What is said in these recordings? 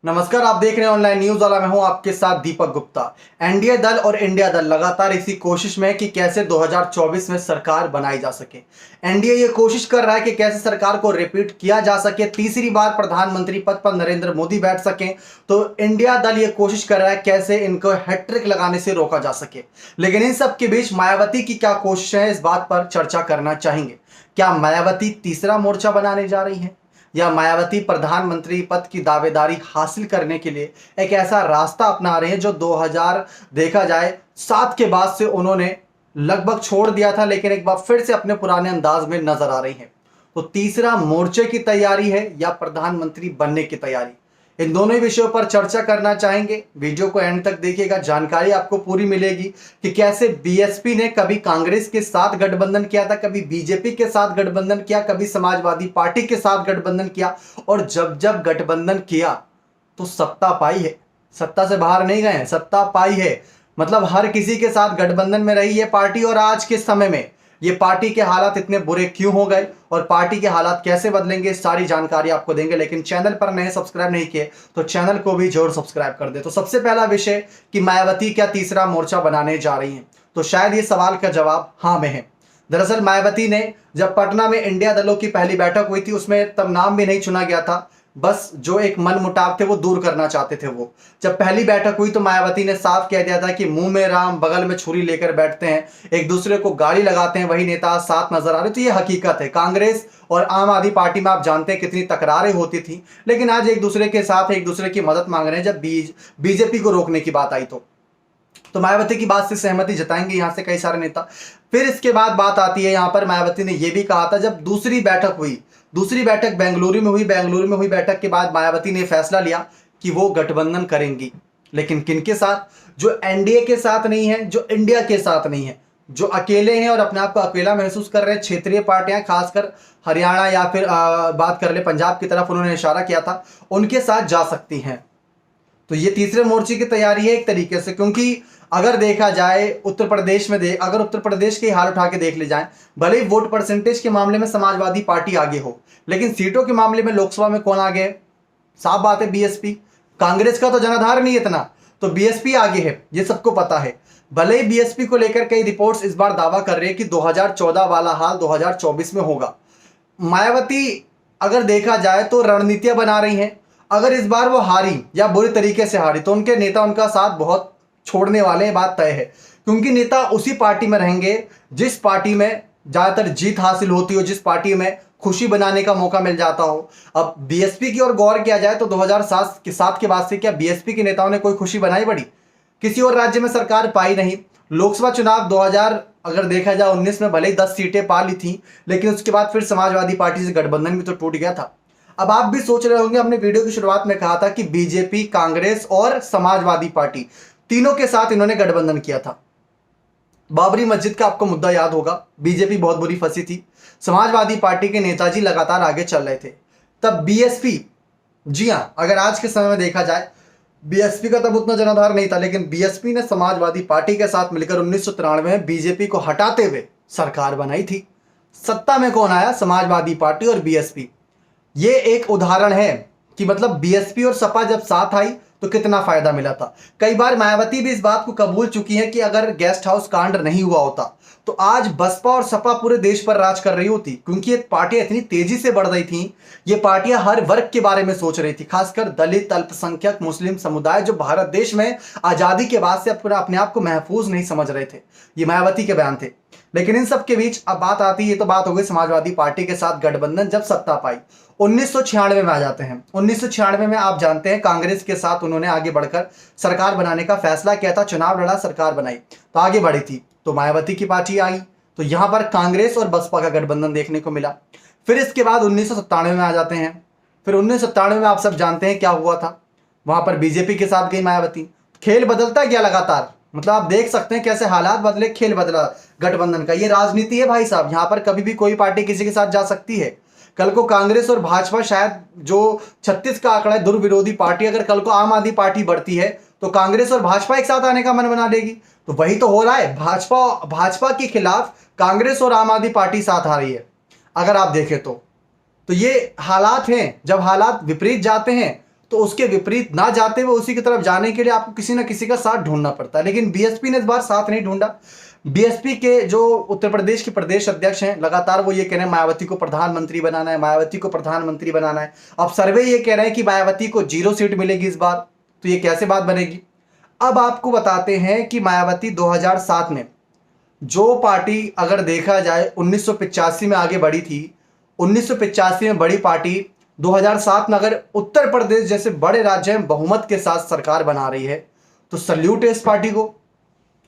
नमस्कार, आप देख रहे हैं ऑनलाइन न्यूज वाला। मैं हूं आपके साथ दीपक गुप्ता। एनडीए दल और इंडिया दल लगातार इसी कोशिश में है कि कैसे 2024 में सरकार बनाई जा सके। एनडीए ये कोशिश कर रहा है कि कैसे सरकार को रिपीट किया जा सके, तीसरी बार प्रधानमंत्री पद पर नरेंद्र मोदी बैठ सके। तो इंडिया दल ये कोशिश कर रहा है कैसे इनको हैट्रिक लगाने से रोका जा सके। लेकिन इन सब के बीच मायावती की क्या कोशिश है, इस बात पर चर्चा करना चाहेंगे। क्या मायावती तीसरा मोर्चा बनाने जा रही है, या मायावती प्रधानमंत्री पद की दावेदारी हासिल करने के लिए एक ऐसा रास्ता अपना रहे हैं जो 2000 देखा जाए 7 के बाद से उन्होंने लगभग छोड़ दिया था, लेकिन एक बार फिर से अपने पुराने अंदाज में नजर आ रही हैं। तो तीसरा मोर्चे की तैयारी है या प्रधानमंत्री बनने की तैयारी, इन दोनों ही विषयों पर चर्चा करना चाहेंगे। वीडियो को एंड तक देखिएगा, जानकारी आपको पूरी मिलेगी कि कैसे बीएसपी ने कभी कांग्रेस के साथ गठबंधन किया था, कभी बीजेपी के साथ गठबंधन किया, कभी समाजवादी पार्टी के साथ गठबंधन किया, और जब जब गठबंधन किया तो सत्ता पाई है। सत्ता से बाहर नहीं गए हैं, सत्ता पाई है। मतलब हर किसी के साथ गठबंधन में रही है पार्टी, और आज के समय में ये पार्टी के हालात इतने बुरे क्यों हो गए और पार्टी के हालात कैसे बदलेंगे, सारी जानकारी आपको देंगे। लेकिन चैनल पर नए सब्सक्राइब नहीं किए तो चैनल को भी जरूर सब्सक्राइब कर दे। तो सबसे पहला विषय कि मायावती क्या तीसरा मोर्चा बनाने जा रही हैं, तो शायद ये सवाल का जवाब हाँ में है। दरअसल मायावती ने जब पटना में इंडिया दलों की पहली बैठक हुई थी, उसमें तब नाम भी नहीं चुना गया था, बस जो एक मन मुटाव थे वो दूर करना चाहते थे। वो जब पहली बैठक हुई तो मायावती ने साफ कह दिया था कि मुंह में राम बगल में छुरी लेकर बैठते हैं, एक दूसरे को गाली लगाते हैं, वही नेता साथ नजर आ रहे। तो ये हकीकत है। कांग्रेस और आम आदमी पार्टी में आप जानते हैं कितनी तकरारें होती थी, लेकिन आज एक दूसरे के साथ एक दूसरे की मदद मांग रहे हैं। जब बीजेपी को रोकने की बात आई तो मायावती की बात से सहमति जताएंगे यहां से कई सारे नेता। फिर इसके बाद बात आती है यहां पर, मायावती ने यह भी कहा था जब दूसरी बैठक हुई, दूसरी बैठक बेंगलुरु में हुई, बेंगलुरु में हुई बैठक के बाद मायावती ने फैसला लिया कि वो गठबंधन करेंगी। लेकिन किनके साथ? जो एनडीए के साथ नहीं है, जो इंडिया के साथ नहीं है, जो अकेले हैं और अपने आप को अकेला महसूस कर रहे हैं। क्षेत्रीय पार्टियां, खासकर हरियाणा या फिर बात कर ले पंजाब की तरफ उन्होंने इशारा किया था, उनके साथ जा सकती हैं। तो ये तीसरे मोर्चे की तैयारी है एक तरीके से, क्योंकि अगर देखा जाए उत्तर प्रदेश में अगर उत्तर प्रदेश के हाल उठा के देख ले जाए, भले ही वोट परसेंटेज के मामले में समाजवादी पार्टी आगे हो, लेकिन सीटों के मामले में लोकसभा में कौन आगे है? साफ बात है, बीएसपी। कांग्रेस का तो जनाधार नहीं इतना, तो बीएसपी आगे है, ये सबको पता है। भले ही बीएसपी को लेकर कई रिपोर्ट्स इस बार दावा कर रही है कि 2014 वाला हाल 2024 में होगा। मायावती अगर देखा जाए तो रणनीतियां बना रही हैं। अगर इस बार वो हारी या बुरी तरीके से हारी तो उनके नेता उनका साथ बहुत छोड़ने वाले, बात तय है। क्योंकि नेता उसी पार्टी में रहेंगे जिस पार्टी में ज्यादातर जीत हासिल होती हो, जिस पार्टी में खुशी बनाने का मौका मिल जाता हो। अब बीएसपी की ओर गौर किया जाए तो 2007 के बाद से क्या बीएसपी के नेताओं ने कोई खुशी बनाई बड़ी? किसी और राज्य में सरकार पाई नहीं। लोकसभा चुनाव 2000 अगर देखा जाए 19 में भले ही 10 सीटें पा ली थी, लेकिन उसके बाद फिर समाजवादी पार्टी से गठबंधन भी तो टूट गया था। अब आप भी सोच रहे होंगे, हमने वीडियो की शुरुआत में कहा था कि बीजेपी, कांग्रेस और समाजवादी पार्टी तीनों के साथ इन्होंने गठबंधन किया था। बाबरी मस्जिद का आपको मुद्दा याद होगा, बीजेपी बहुत बुरी फंसी थी, समाजवादी पार्टी के नेताजी लगातार आगे चल रहे थे। तब बीएसपी, जी हां, अगर आज के समय में देखा जाए बीएसपी का तब उतना जनाधार नहीं था, लेकिन बीएसपी ने समाजवादी पार्टी के साथ मिलकर 1993 में बीजेपी को हटाते हुए सरकार बनाई थी। सत्ता में कौन आया? समाजवादी पार्टी और बीएसपी। ये एक उदाहरण है कि मतलब बीएसपी और सपा जब साथ आई तो कितना फायदा मिला था। कई बार मायावती भी इस बात को कबूल चुकी है कि अगर गेस्ट हाउस कांड नहीं हुआ होता तो आज बसपा और सपा पूरे देश पर राज कर रही होती, क्योंकि ये पार्टियां इतनी तेजी से बढ़ रही थी। ये पार्टियां हर वर्ग के बारे में सोच रही थी, खासकर दलित, अल्पसंख्यक, मुस्लिम समुदाय जो भारत देश में आजादी के बाद से अपने आप को महफूज नहीं समझ रहे थे। ये मायावती के बयान थे। लेकिन इन सब के बीच अब बात आती है, तो बात हो गई समाजवादी पार्टी के साथ गठबंधन जब सत्ता पाई। 1996 में आ जाते हैं। 1996 में आप जानते हैं कांग्रेस के साथ उन्होंने आगे बढ़कर सरकार बनाने का फैसला किया था, चुनाव लड़ा, सरकार बनाई, तो आगे बढ़ी थी। तो मायावती की पार्टी आई, तो यहां पर कांग्रेस और बसपा का गठबंधन देखने को मिला। फिर इसके बाद 1997 में आ जाते हैं। फिर 1997 में आप सब जानते हैं क्या हुआ था, वहां पर बीजेपी के साथ गई मायावती। खेल बदलता गया लगातार, मतलब आप देख सकते हैं कैसे हालात बदले, खेल बदला गठबंधन का। ये राजनीति है भाई साहब, यहां पर कभी भी कोई पार्टी किसी के साथ जा सकती है। कल को कांग्रेस और भाजपा, शायद जो 36 का आंकड़ा है दुर विरोधी पार्टी, अगर कल को आम आदमी पार्टी बढ़ती है तो कांग्रेस और भाजपा एक साथ आने का मन बना लेगी। तो वही तो हो रहा है, भाजपा के खिलाफ कांग्रेस और आम आदमी पार्टी साथ आ रही है अगर आप देखें तो। ये हालात हैं, जब हालात विपरीत जाते हैं तो उसके विपरीत ना जाते हुए उसी की तरफ जाने के लिए आपको किसी ना किसी का साथ ढूंढना पड़ता है। लेकिन बीएसपी ने इस बार साथ नहीं ढूंढा। बीएसपी के जो उत्तर प्रदेश के प्रदेश अध्यक्ष हैं, लगातार वो ये कह रहे हैं मायावती को प्रधानमंत्री बनाना है, मायावती को प्रधानमंत्री बनाना है। अब सर्वे ये कह रहे हैं कि मायावती को 0 सीट मिलेगी इस बार, तो ये कैसे बात बनेगी। अब आपको बताते हैं कि मायावती 2007 में जो पार्टी अगर देखा जाए 1985 में आगे बढ़ी थी, 1985 में बड़ी पार्टी 2007 में अगर उत्तर प्रदेश जैसे बड़े राज्य में बहुमत के साथ सरकार बना रही है, तो सल्यूट है इस पार्टी को।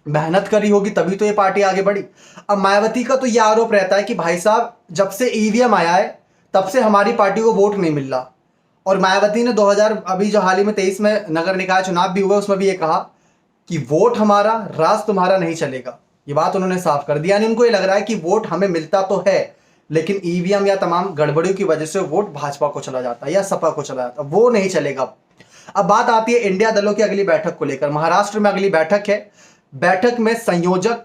मेहनत करी होगी तभी तो ये पार्टी आगे बढ़ी। अब मायावती का तो ये आरोप रहता है कि भाई साहब जब से ईवीएम आया है तब से हमारी पार्टी को वोट नहीं मिल रहा। और मायावती ने 2000 अभी जो हाल ही में 23 में नगर निकाय चुनाव भी हुए उसमें भी ये कहा कि वोट हमारा, राज तुम्हारा नहीं चलेगा। ये बात उन्होंने साफ कर दिया। यानी उनको ये लग रहा है कि वोट हमें मिलता तो है, लेकिन ईवीएम या तमाम गड़बड़ियों की वजह से वोट भाजपा को चला जाता है या सपा को चला जाता है, वो नहीं चलेगा। अब बात आती है इंडिया दलों की अगली बैठक को लेकर। महाराष्ट्र में अगली बैठक है। बैठक में संयोजक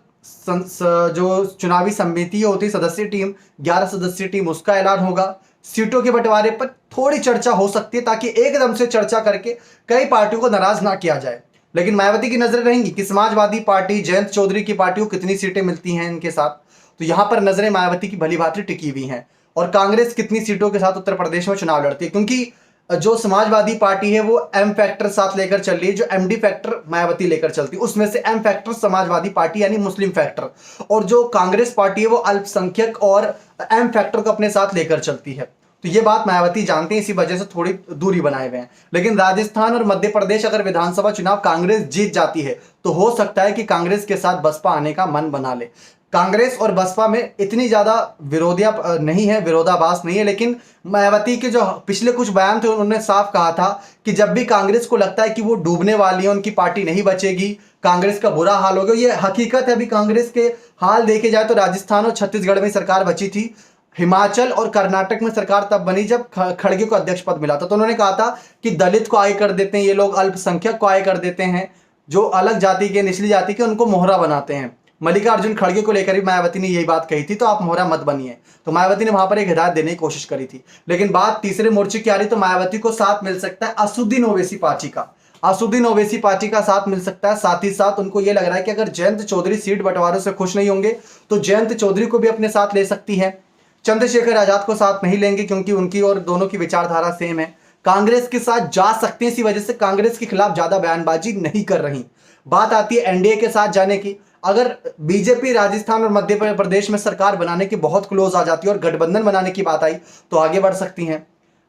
जो चुनावी समिति होती है, सदस्यीय टीम, 11 सदस्यीय टीम, उसका ऐलान होगा। सीटों के बंटवारे पर थोड़ी चर्चा हो सकती है ताकि एकदम से चर्चा करके कई पार्टियों को नाराज ना किया जाए। लेकिन मायावती की नजरें रहेंगी कि समाजवादी पार्टी, जयंत चौधरी की पार्टी को कितनी सीटें मिलती हैं इनके साथ, तो यहां पर नजरें मायावती की भली भांति टिकी हुई हैं। और कांग्रेस कितनी सीटों के साथ उत्तर प्रदेश में चुनाव लड़ती है, क्योंकि जो समाजवादी पार्टी है वो एम फैक्टर साथ लेकर चल रही है, जो एमडी फैक्टर मायावती लेकर चलती है, उसमें से एम फैक्टर समाजवादी पार्टी यानी मुस्लिम फैक्टर, और जो कांग्रेस पार्टी है वो अल्पसंख्यक और एम फैक्टर को अपने साथ लेकर चलती है। तो ये बात मायावती जानते हैं, इसी वजह से थोड़ी दूरी बनाए हुए हैं। लेकिन राजस्थान और मध्य प्रदेश अगर विधानसभा चुनाव कांग्रेस जीत जाती है तो हो सकता है कि कांग्रेस के साथ बसपा आने का मन बना ले। कांग्रेस और बसपा में इतनी ज्यादा नहीं है, विरोधाभास नहीं है, लेकिन मायावती के जो पिछले कुछ बयान थे उन्होंने साफ कहा था कि जब भी कांग्रेस को लगता है कि वो डूबने वाली है, उनकी पार्टी नहीं बचेगी, कांग्रेस का बुरा हाल हो गया। ये हकीकत है। अभी कांग्रेस के हाल देखे जाए तो राजस्थान और छत्तीसगढ़ में सरकार बची थी, हिमाचल और कर्नाटक में सरकार तब बनी जब खड़गे को अध्यक्ष पद मिला था। तो उन्होंने कहा था कि दलित को आय कर देते हैं ये लोग, अल्पसंख्यक को आय कर देते हैं, जो अलग जाति के, निचली जाति के, उनको मोहरा बनाते हैं। मल्लिकार्जुन खड़गे को लेकर भी मायावती ने यही बात कही थी, तो आप मोहरा मत बनिए। तो मायावती ने वहां पर एक हिदायत देने की कोशिश करी थी। लेकिन बात तीसरे मोर्चे की आ रही तो मायावती को साथ मिल सकता है असुद्दीन ओवैसी पार्टी का। असुद्दीन ओवैसी पार्टी का साथ मिल सकता है। साथ ही साथ उनको यह लग रहा है कि अगर जयंत चौधरी सीट बंटवारों से खुश नहीं होंगे तो जयंत चौधरी को भी अपने साथ ले सकती है। चंद्रशेखर आजाद को साथ नहीं लेंगे क्योंकि उनकी और दोनों की विचारधारा सेम है। कांग्रेस के साथ जा सकते हैं, इसी वजह से कांग्रेस के खिलाफ ज्यादा बयानबाजी नहीं कर रही। बात आती है एनडीए के साथ जाने की। अगर बीजेपी राजस्थान और मध्य प्रदेश में सरकार बनाने की बहुत क्लोज आ जाती है और गठबंधन बनाने की बात आई तो आगे बढ़ सकती हैं।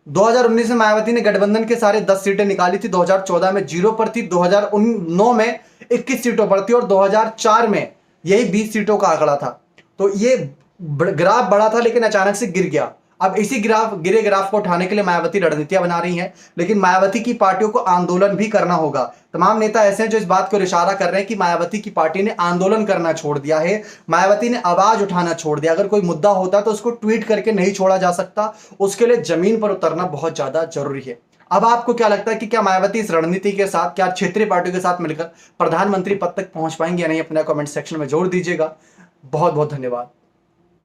2019 में मायावती ने गठबंधन के सारे 10 सीटें निकाली थी, 2014 में 0 पर थी, 2009 में 21 सीटों पर थी और 2004 में यही 20 सीटों का आंकड़ा था। तो ये ग्राफ बढ़ा था लेकिन अचानक से गिर गया। अब इसी गिरे ग्राफ को उठाने के लिए मायावती रणनीतियां बना रही हैं, लेकिन मायावती की पार्टियों को आंदोलन भी करना होगा। तमाम नेता ऐसे हैं जो इस बात को इशारा कर रहे हैं कि मायावती की पार्टी ने आंदोलन करना छोड़ दिया है, मायावती ने आवाज उठाना छोड़ दिया। अगर कोई मुद्दा होता तो उसको ट्वीट करके नहीं छोड़ा जा सकता, उसके लिए जमीन पर उतरना बहुत ज्यादा जरूरी है। अब आपको क्या लगता है कि क्या मायावती इस रणनीति के साथ, क्या क्षेत्रीय पार्टियों के साथ मिलकर प्रधानमंत्री पद तक पहुंच पाएंगे या नहीं? अपना कमेंट सेक्शन में जोड़ दीजिएगा। बहुत बहुत धन्यवाद।